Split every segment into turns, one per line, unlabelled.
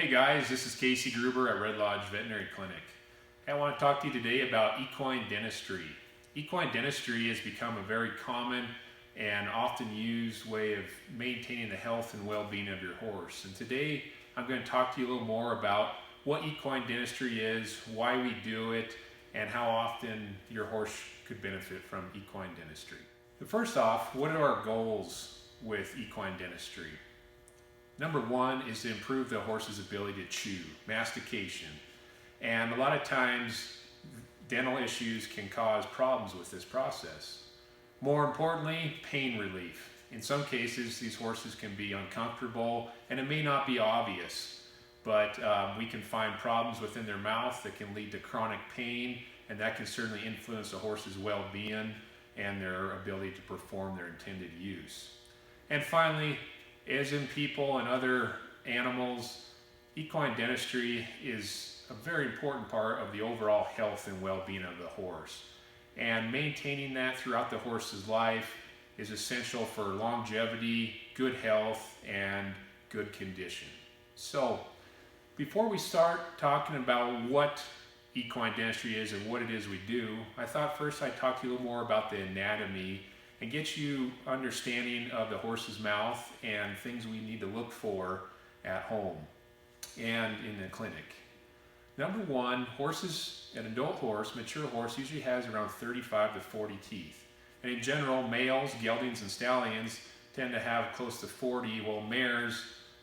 Hey guys, this is Casey Gruber at Red Lodge Veterinary Clinic. I want to talk to you today about equine dentistry. Equine dentistry has become a very common and often used way of maintaining the health and well-being of your horse. And today I'm going to talk to you a little more about what equine dentistry is, why we do it, and how often your horse could benefit from equine dentistry. But first off, what are our goals with equine dentistry? Number one is to improve the horse's ability to chew, mastication. And a lot of times, dental issues can cause problems with this process. More importantly, pain relief. In some cases, these horses can be uncomfortable and it may not be obvious, but we can find problems within their mouth that can lead to chronic pain, and that can certainly influence the horse's well-being and their ability to perform their intended use. And finally, as in people and other animals, equine dentistry is a very important part of the overall health and well-being of the horse. And maintaining that throughout the horse's life is essential for longevity, good health, and good condition. So, before we start talking about what equine dentistry is and what it is we do, I thought first I'd talk to you a little more about the anatomy and get you understanding of the horse's mouth and things we need to look for at home and in the clinic. Number one, an adult horse, mature horse, usually has around 35 to 40 teeth. And in general, males, geldings, and stallions tend to have close to 40, while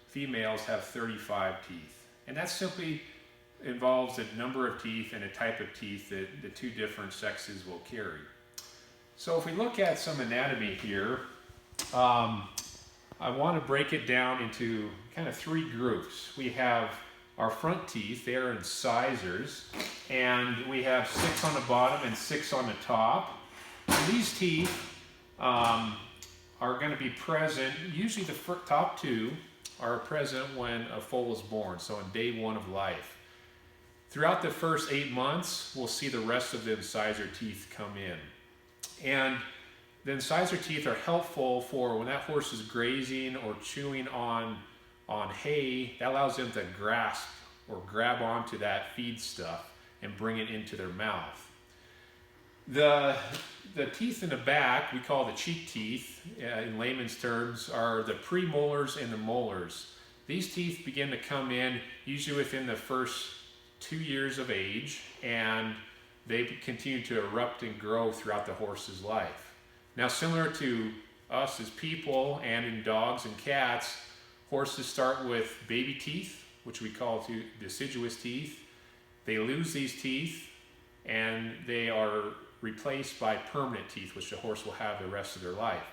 females have 35 teeth. And that simply involves the number of teeth and a type of teeth that the two different sexes will carry. So if we look at some anatomy here, I want to break it down into kind of three groups. We have our front teeth, they are incisors, and we have 6 on the bottom and 6 on the top. And these teeth are going to be present, usually the top 2 are present when a foal is born, so on day 1 of life. Throughout the first 8 months, we'll see the rest of the incisor teeth come in. And the incisor teeth are helpful for when that horse is grazing or chewing on hay. That allows them to grasp or grab onto that feed stuff and bring it into their mouth. The teeth in the back, we call the cheek teeth, in layman's terms, are the premolars and the molars. These teeth begin to come in usually within the first 2 years of age, and they continue to erupt and grow throughout the horse's life. Now, similar to us as people and in dogs and cats, horses start with baby teeth, which we call deciduous teeth. They lose these teeth and they are replaced by permanent teeth, which the horse will have the rest of their life.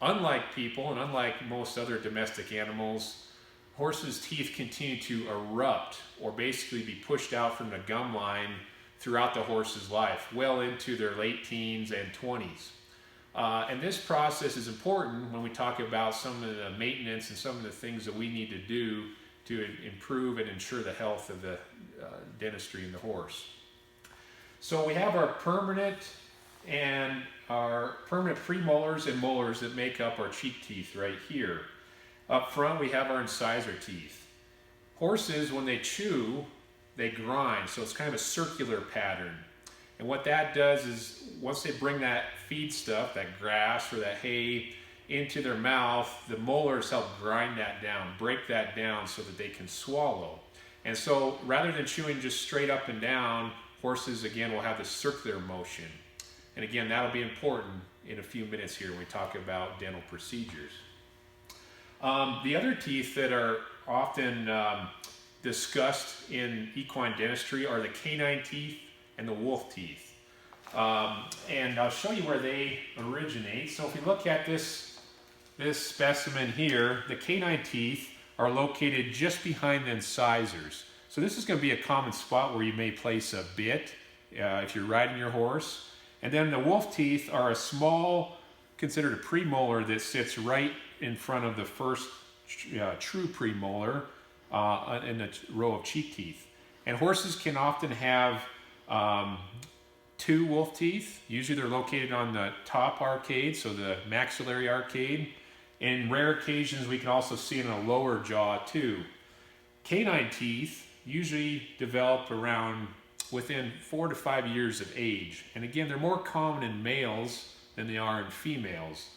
Unlike people and unlike most other domestic animals, horses' teeth continue to erupt or basically be pushed out from the gum line throughout the horse's life, well into their late teens and 20s. And this process is important when we talk about some of the maintenance and some of the things that we need to do to improve and ensure the health of the dentistry in the horse. So we have our permanent premolars and molars that make up our cheek teeth right here. Up front we have our incisor teeth. Horses, when they chew, they grind, so it's kind of a circular pattern. And what that does is, once they bring that feed stuff, that grass or that hay, into their mouth, the molars help grind that down, break that down so that they can swallow. And so, rather than chewing just straight up and down, horses, again, will have this circular motion. And again, that'll be important in a few minutes here when we talk about dental procedures. The other teeth that are often discussed in equine dentistry are the canine teeth and the wolf teeth. And I'll show you where they originate. So if we look at this specimen here, the canine teeth are located just behind the incisors. So this is going to be a common spot where you may place a bit if you're riding your horse. And then the wolf teeth are a small, considered a premolar, that sits right in front of the first true premolar in a row of cheek teeth. And horses can often have 2 wolf teeth. Usually they're located on the top arcade, so the maxillary arcade. In rare occasions, we can also see in a lower jaw too. Canine teeth usually develop around within 4 to 5 years of age. And again, they're more common in males than they are in females.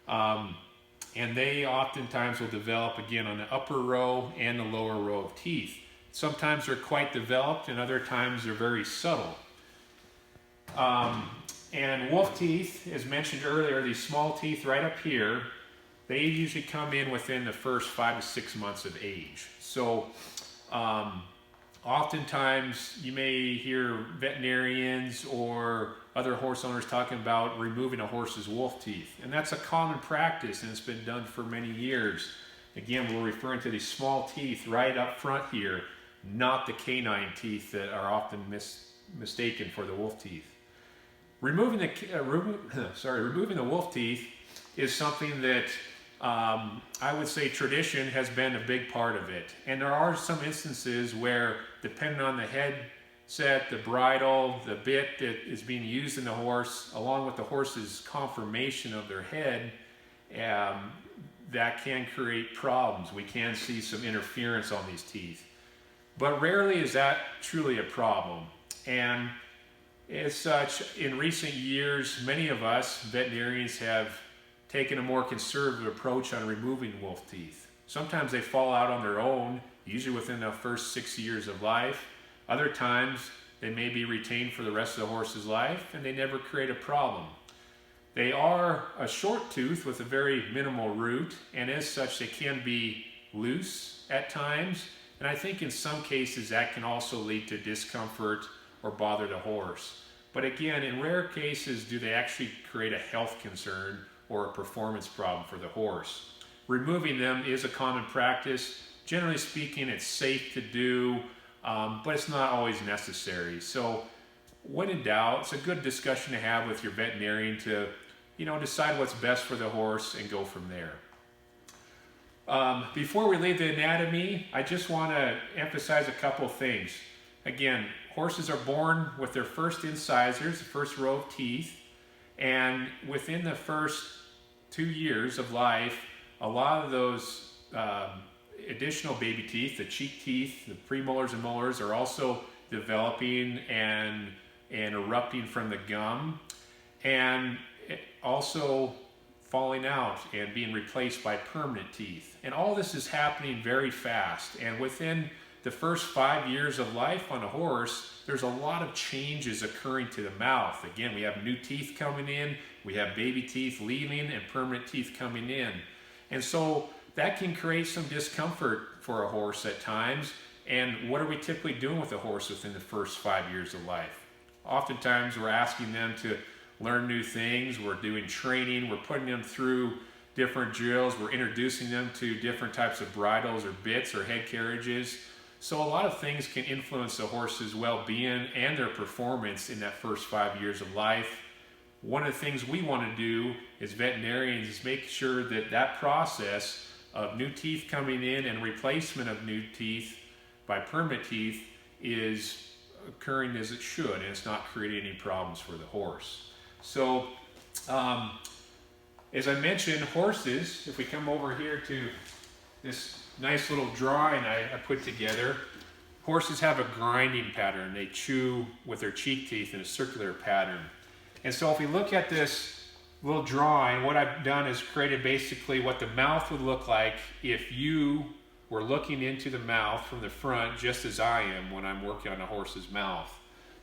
And they oftentimes will develop again on the upper row and the lower row of teeth. Sometimes they're quite developed and other times they're very subtle. And wolf teeth, as mentioned earlier, these small teeth right up here, they usually come in within the first 5 to 6 months of age. So oftentimes you may hear veterinarians or other horse owners talking about removing a horse's wolf teeth. And that's a common practice and it's been done for many years. Again, we're referring to these small teeth right up front here, not the canine teeth that are often mistaken for the wolf teeth. Removing the wolf teeth is something that I would say tradition has been a big part of it. And there are some instances where, depending on the headset, the bridle, the bit that is being used in the horse, along with the horse's conformation of their head, that can create problems. We can see some interference on these teeth. But rarely is that truly a problem. And as such, in recent years, many of us veterinarians have taken a more conservative approach on removing wolf teeth. Sometimes they fall out on their own, usually within the first 6 years of life. Other times they may be retained for the rest of the horse's life and they never create a problem. They are a short tooth with a very minimal root, and as such they can be loose at times, and I think in some cases that can also lead to discomfort or bother the horse. But again, in rare cases do they actually create a health concern or a performance problem for the horse. Removing them is a common practice. Generally speaking, it's safe to do, but it's not always necessary. So when in doubt, it's a good discussion to have with your veterinarian to, decide what's best for the horse and go from there. Before we leave the anatomy, I just want to emphasize a couple things. Again, horses are born with their first incisors, the first row of teeth, and within the first 2 years of life, a lot of those additional baby teeth, the cheek teeth, the premolars and molars, are also developing and erupting from the gum, and also falling out and being replaced by permanent teeth. And all this is happening very fast, and within the first 5 years of life on a horse, there's a lot of changes occurring to the mouth. Again, we have new teeth coming in, we have baby teeth leaving, and permanent teeth coming in. And so that can create some discomfort for a horse at times. And what are we typically doing with a horse within the first 5 years of life? Oftentimes we're asking them to learn new things, we're doing training, we're putting them through different drills, we're introducing them to different types of bridles or bits or head carriages. So a lot of things can influence a horse's well-being and their performance in that first 5 years of life. One of the things we want to do as veterinarians is make sure that that process of new teeth coming in and replacement of new teeth by permanent teeth is occurring as it should, and it's not creating any problems for the horse. So, as I mentioned, horses, if we come over here to this nice little drawing I put together, horses have a grinding pattern. They chew with their cheek teeth in a circular pattern. And so if we look at this little drawing, what I've done is created basically what the mouth would look like if you were looking into the mouth from the front, just as I am when I'm working on a horse's mouth.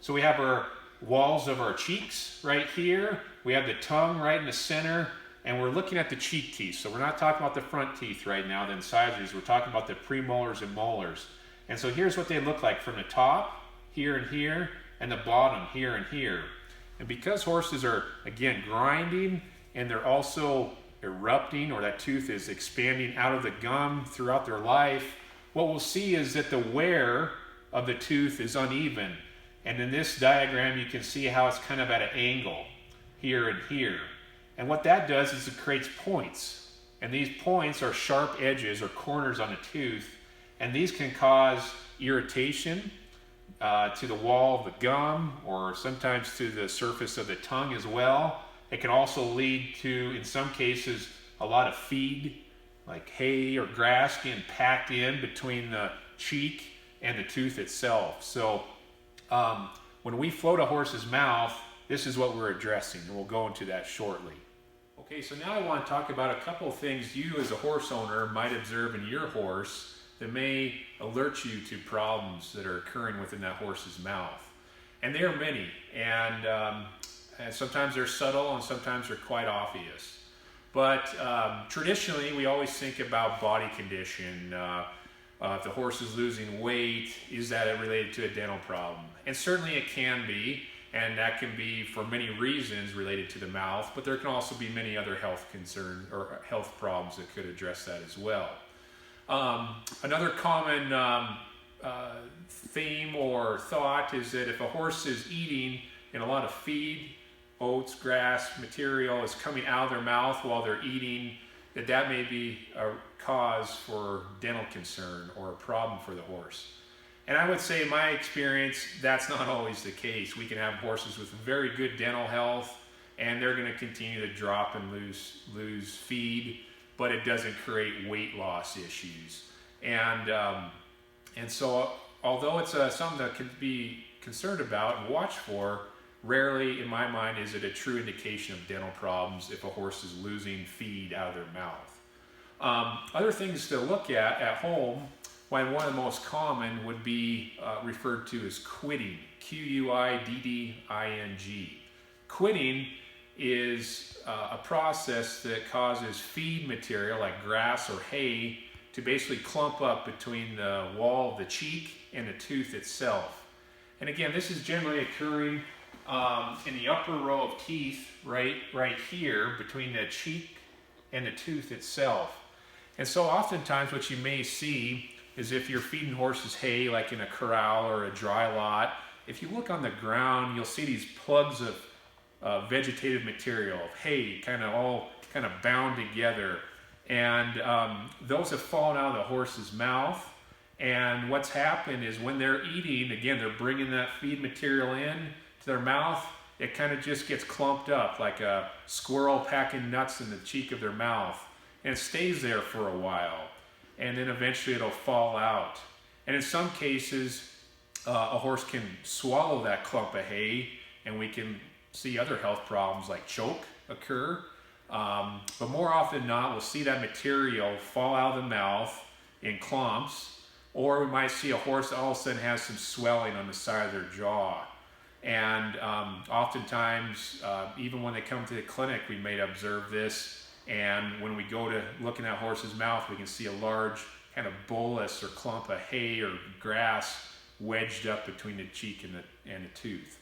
So we have our walls of our cheeks right here. We have the tongue right in the center, and we're looking at the cheek teeth. So we're not talking about the front teeth right now, the incisors. We're talking about the premolars and molars. And so here's what they look like from the top, here and here, and the bottom, here and here. And because horses are, again, grinding, and they're also erupting, or that tooth is expanding out of the gum throughout their life, what we'll see is that the wear of the tooth is uneven. And in this diagram, you can see how it's kind of at an angle, here and here. And what that does is it creates points. And these points are sharp edges or corners on a tooth. And these can cause irritation to the wall of the gum, or sometimes to the surface of the tongue as well. It can also lead to, in some cases, a lot of feed like hay or grass getting packed in between the cheek and the tooth itself. So when we float a horse's mouth, this is what we're addressing, and we'll go into that shortly. Okay, so now I want to talk about a couple of things you as a horse owner might observe in your horse that may alert you to problems that are occurring within that horse's mouth. And there are many, and sometimes they're subtle and sometimes they're quite obvious. But traditionally, we always think about body condition. If the horse is losing weight, is that related to a dental problem? And certainly it can be, and that can be for many reasons related to the mouth, but there can also be many other health concerns or health problems that could address that as well. Another common theme or thought is that if a horse is eating and a lot of feed, oats, grass, material is coming out of their mouth while they're eating, that may be a cause for dental concern or a problem for the horse. And I would say in my experience, that's not always the case. We can have horses with very good dental health and they're going to continue to drop and lose feed, but it doesn't create weight loss issues. And so although it's something that can be concerned about and watch for, rarely in my mind is it a true indication of dental problems if a horse is losing feed out of their mouth. Other things to look at home, one of the most common would be referred to as quitting, Q-U-I-D-D-I-N-G. Quitting is a process that causes feed material like grass or hay to basically clump up between the wall of the cheek and the tooth itself. And again, this is generally occurring in the upper row of teeth right here between the cheek and the tooth itself. And so oftentimes what you may see is if you're feeding horses hay like in a corral or a dry lot, if you look on the ground, you'll see these plugs of vegetative material, of hay, all bound together. And those have fallen out of the horse's mouth. And what's happened is when they're eating, again, they're bringing that feed material in to their mouth. It kind of just gets clumped up like a squirrel packing nuts in the cheek of their mouth. And it stays there for a while. And then eventually it'll fall out. And in some cases, a horse can swallow that clump of hay, and we can see other health problems like choke occur. But more often than not, we'll see that material fall out of the mouth in clumps, or we might see a horse that all of a sudden has some swelling on the side of their jaw. And oftentimes, even when they come to the clinic, we may observe this. And when we go to look in that horse's mouth, we can see a large kind of bolus or clump of hay or grass wedged up between the cheek and the tooth.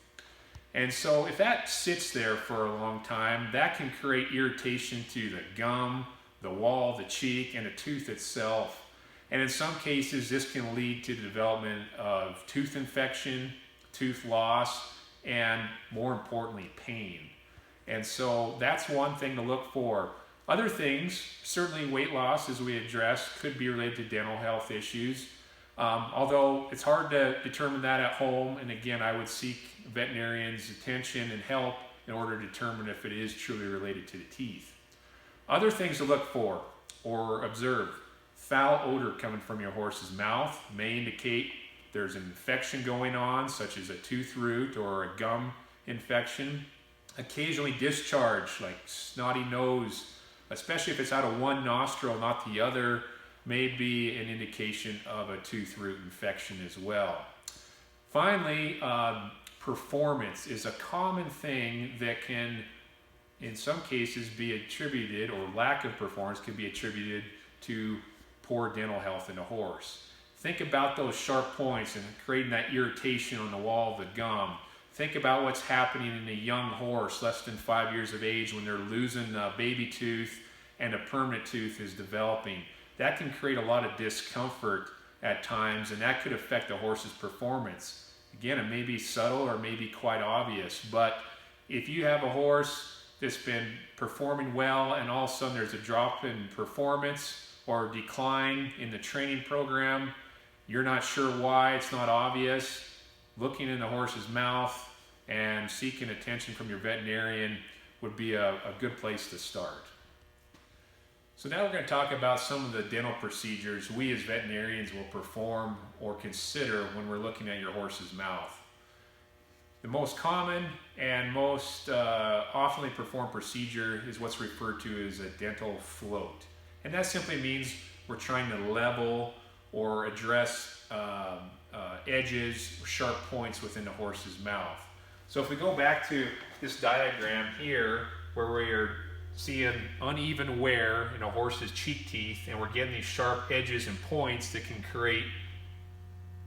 And so if that sits there for a long time, that can create irritation to the gum, the wall, the cheek, and the tooth itself. And in some cases, this can lead to the development of tooth infection, tooth loss, and more importantly, pain. And so that's one thing to look for. Other things, certainly weight loss, as we addressed, could be related to dental health issues. Although it's hard to determine that at home, and again, I would seek veterinarian's attention and help in order to determine if it is truly related to the teeth. Other things to look for or observe: foul odor coming from your horse's mouth may indicate there's an infection going on, such as a tooth root or a gum infection. Occasionally discharge, like snotty nose, especially if it's out of one nostril, not the other, may be an indication of a tooth root infection as well. Finally, performance is a common thing that can, in some cases, be attributed, or lack of performance can be attributed to poor dental health in a horse. Think about those sharp points and creating that irritation on the wall of the gum. Think about what's happening in a young horse, less than 5 years of age, when they're losing a baby tooth and a permanent tooth is developing. That can create a lot of discomfort at times, and that could affect the horse's performance. Again, it may be subtle or may be quite obvious, but if you have a horse that's been performing well and all of a sudden there's a drop in performance or decline in the training program, you're not sure why, it's not obvious, looking in the horse's mouth and seeking attention from your veterinarian would be a good place to start. So now we're going to talk about some of the dental procedures we as veterinarians will perform or consider when we're looking at your horse's mouth. The most common and most oftenly performed procedure is what's referred to as a dental float. And that simply means we're trying to level or address edges, sharp points within the horse's mouth. So if we go back to this diagram here where we're seeing uneven wear in a horse's cheek teeth and we're getting these sharp edges and points that can create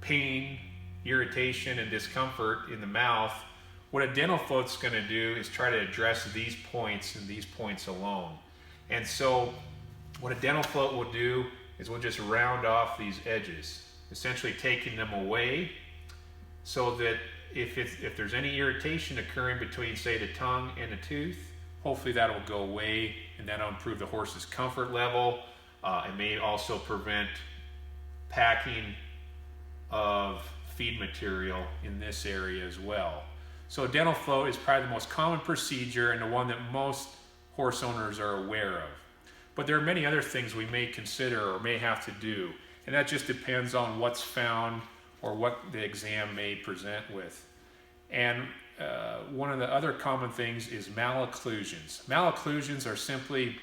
pain, irritation, and discomfort in the mouth, what a dental float's going to do is try to address these points and these points alone. And so what a dental float will do is we'll just round off these edges, essentially taking them away so that if there's any irritation occurring between, say, the tongue and the tooth, hopefully that will go away and that'll improve the horse's comfort level. It may also prevent packing of feed material in this area as well. So a dental float is probably the most common procedure and the one that most horse owners are aware of. But there are many other things we may consider or may have to do, and that just depends on what's found or what the exam may present with. And one of the other common things is malocclusions. Malocclusions are simply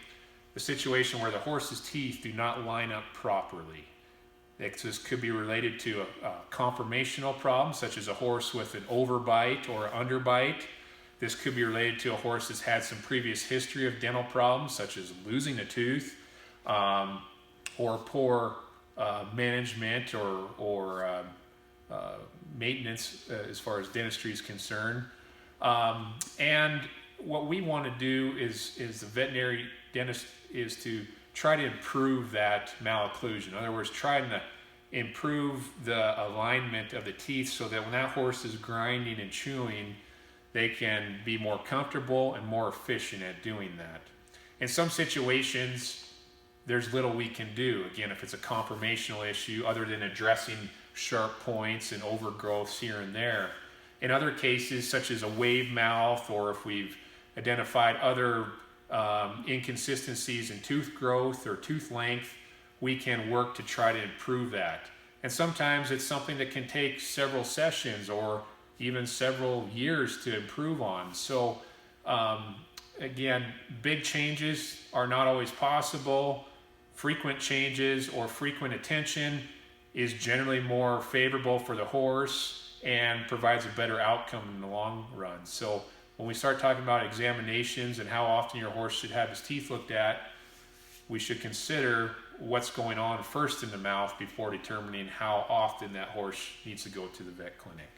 the situation where the horse's teeth do not line up properly. This could be related to a conformational problem, such as a horse with an overbite or underbite. This could be related to a horse that's had some previous history of dental problems, such as losing a tooth, or poor management or maintenance as far as dentistry is concerned. And what we want to do is the veterinary dentist is to try to improve that malocclusion. In other words, trying to improve the alignment of the teeth so that when that horse is grinding and chewing, they can be more comfortable and more efficient at doing that. In some situations, there's little we can do. Again, if it's a conformational issue, other than addressing sharp points and overgrowths here and there. In other cases, such as a wave mouth, or if we've identified other inconsistencies in tooth growth or tooth length, we can work to try to improve that. And sometimes it's something that can take several sessions or even several years to improve on. So again, big changes are not always possible. Frequent changes or frequent attention is generally more favorable for the horse and provides a better outcome in the long run. So when we start talking about examinations and how often your horse should have his teeth looked at, we should consider what's going on first in the mouth before determining how often that horse needs to go to the vet clinic.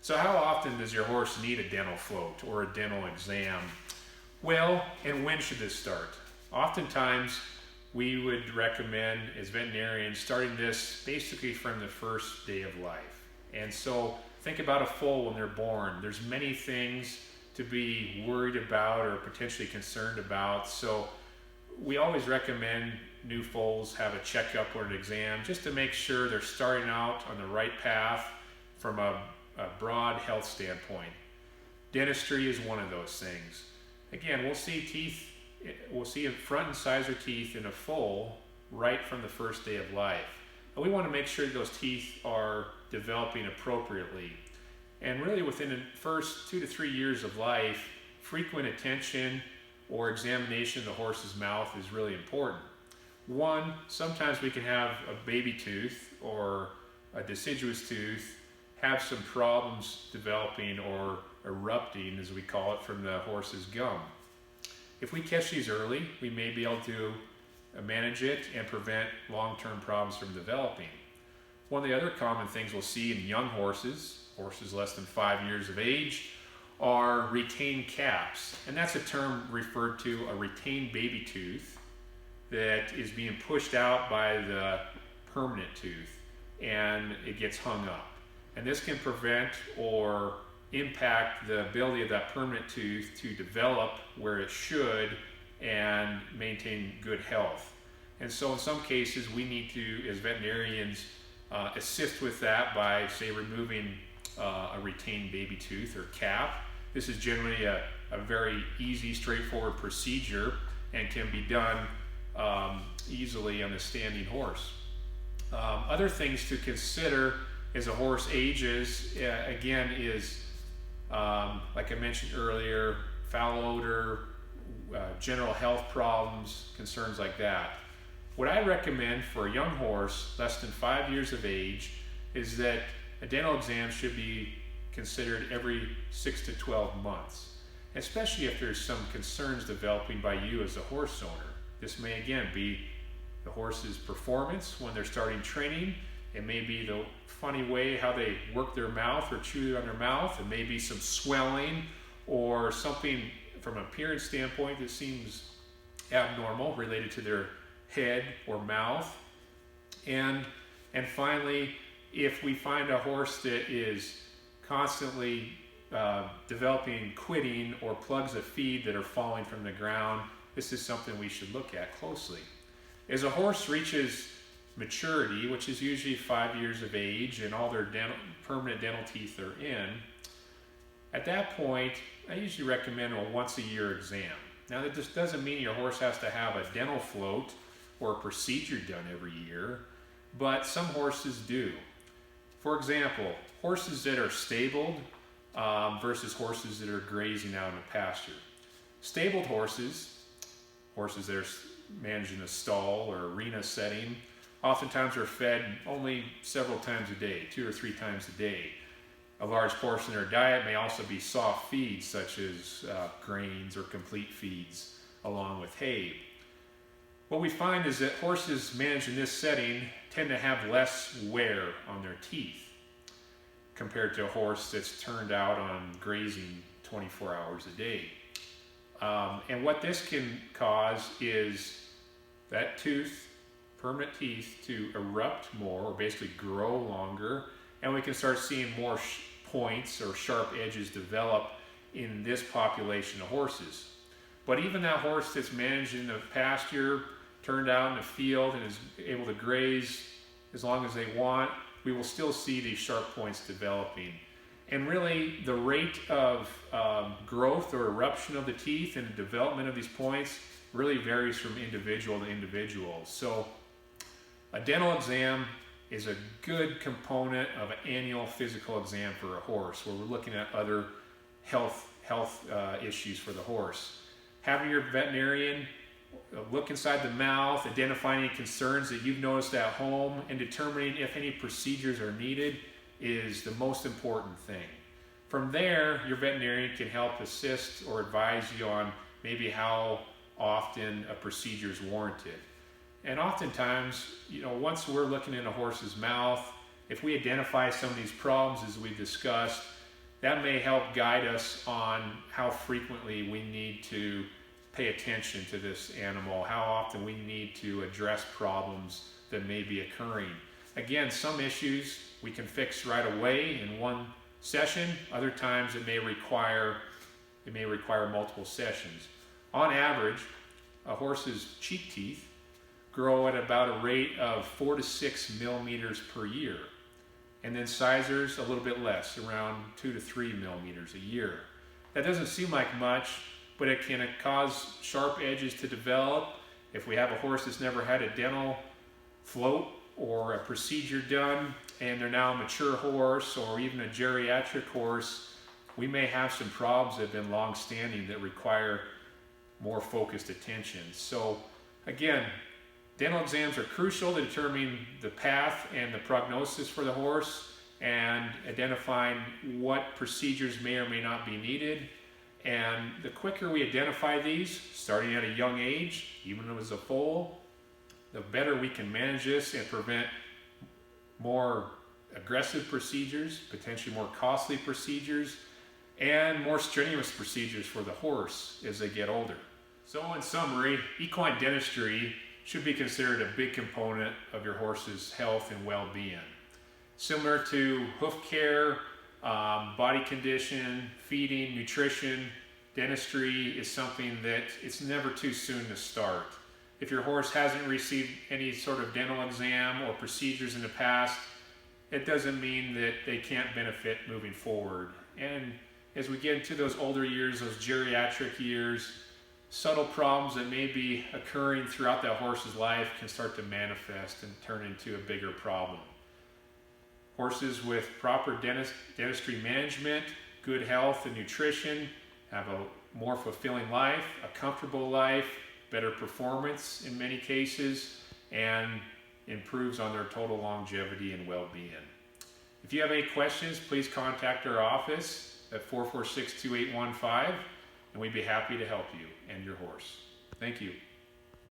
So how often does your horse need a dental float or a dental exam? Well, and when should this start? Oftentimes, we would recommend as veterinarians starting this basically from the first day of life. And so think about a foal when they're born. There's many things to be worried about or potentially concerned about. So we always recommend new foals have a checkup or an exam just to make sure they're starting out on the right path from a broad health standpoint. Dentistry is one of those things. Again, we'll see front incisor teeth in a foal right from the first day of life. And we want to make sure those teeth are developing appropriately. And really within the first 2 to 3 years of life, frequent attention or examination of the horse's mouth is really important. One, sometimes we can have a baby tooth or a deciduous tooth have some problems developing or erupting, as we call it, from the horse's gum. If we catch these early, we may be able to manage it and prevent long-term problems from developing. One of the other common things we'll see in young horses less than 5 years of age, are retained caps. And that's a term referred to a retained baby tooth that is being pushed out by the permanent tooth and it gets hung up. And this can prevent or impact the ability of that permanent tooth to develop where it should and maintain good health. And so in some cases we need to, as veterinarians, assist with that by, say, removing a retained baby tooth or cap. This is generally a very easy, straightforward procedure and can be done easily on a standing horse. Other things to consider as a horse ages, again, is like I mentioned earlier, foul odor, general health problems, concerns like that. What I recommend for a young horse less than 5 years of age is that a dental exam should be considered every 6 to 12 months, especially if there's some concerns developing by you as a horse owner. This may again be the horse's performance when they're starting training. It may be the funny way how they work their mouth or chew on their mouth. It may be some swelling or something from an appearance standpoint that seems abnormal related to their head or mouth. And finally, if we find a horse that is constantly developing quitting or plugs of feed that are falling from the ground, this is something we should look at closely. As a horse reaches maturity, which is usually 5 years of age and all their permanent dental teeth are in, at that point I usually recommend a once a year exam. Now that just doesn't mean your horse has to have a dental float or a procedure done every year, but some horses do. For example, horses that are stabled versus horses that are grazing out in a pasture. Stabled horses that are managed in a stall or arena setting, oftentimes are fed only several times a day, 2 or 3 times a day. A large portion of their diet may also be soft feeds such as grains or complete feeds along with hay. What we find is that horses managed in this setting tend to have less wear on their teeth compared to a horse that's turned out on grazing 24 hours a day. And what this can cause is that tooth, permanent teeth, to erupt more or basically grow longer, and we can start seeing more points or sharp edges develop in this population of horses. But even that horse that's managed in the pasture, turned out in the field, and is able to graze as long as they want, we will still see these sharp points developing. And really, the rate of growth or eruption of the teeth and the development of these points really varies from individual to individual. So a dental exam is a good component of an annual physical exam for a horse, where we're looking at other health issues for the horse. Having your veterinarian look inside the mouth, identifying any concerns that you've noticed at home, and determining if any procedures are needed is the most important thing. From there, your veterinarian can help assist or advise you on maybe how often a procedure is warranted. And oftentimes, once we're looking in a horse's mouth, if we identify some of these problems as we discussed, that may help guide us on how frequently we need to pay attention to this animal, how often we need to address problems that may be occurring. Again, some issues we can fix right away in one session. Other times it may require multiple sessions. On average, a horse's cheek teeth grow at about a rate of 4 to 6 millimeters per year. And then sizers a little bit less, around 2 to 3 millimeters a year. That doesn't seem like much, but it can cause sharp edges to develop. If we have a horse that's never had a dental float or a procedure done, and they're now a mature horse or even a geriatric horse, we may have some problems that have been long-standing that require more focused attention. So again, dental exams are crucial to determining the path and the prognosis for the horse and identifying what procedures may or may not be needed. And the quicker we identify these, starting at a young age, even as a foal, the better we can manage this and prevent more aggressive procedures, potentially more costly procedures, and more strenuous procedures for the horse as they get older. So in summary, equine dentistry should be considered a big component of your horse's health and well-being. Similar to hoof care, body condition, feeding, nutrition, dentistry is something that it's never too soon to start. If your horse hasn't received any sort of dental exam or procedures in the past, it doesn't mean that they can't benefit moving forward. And as we get into those older years, those geriatric years, subtle problems that may be occurring throughout that horse's life can start to manifest and turn into a bigger problem. Horses with proper dentistry management, good health and nutrition have a more fulfilling life, a comfortable life, better performance in many cases, and improves on their total longevity and well-being. If you have any questions, please contact our office at 446-2815, and we'd be happy to help you and your horse. Thank you.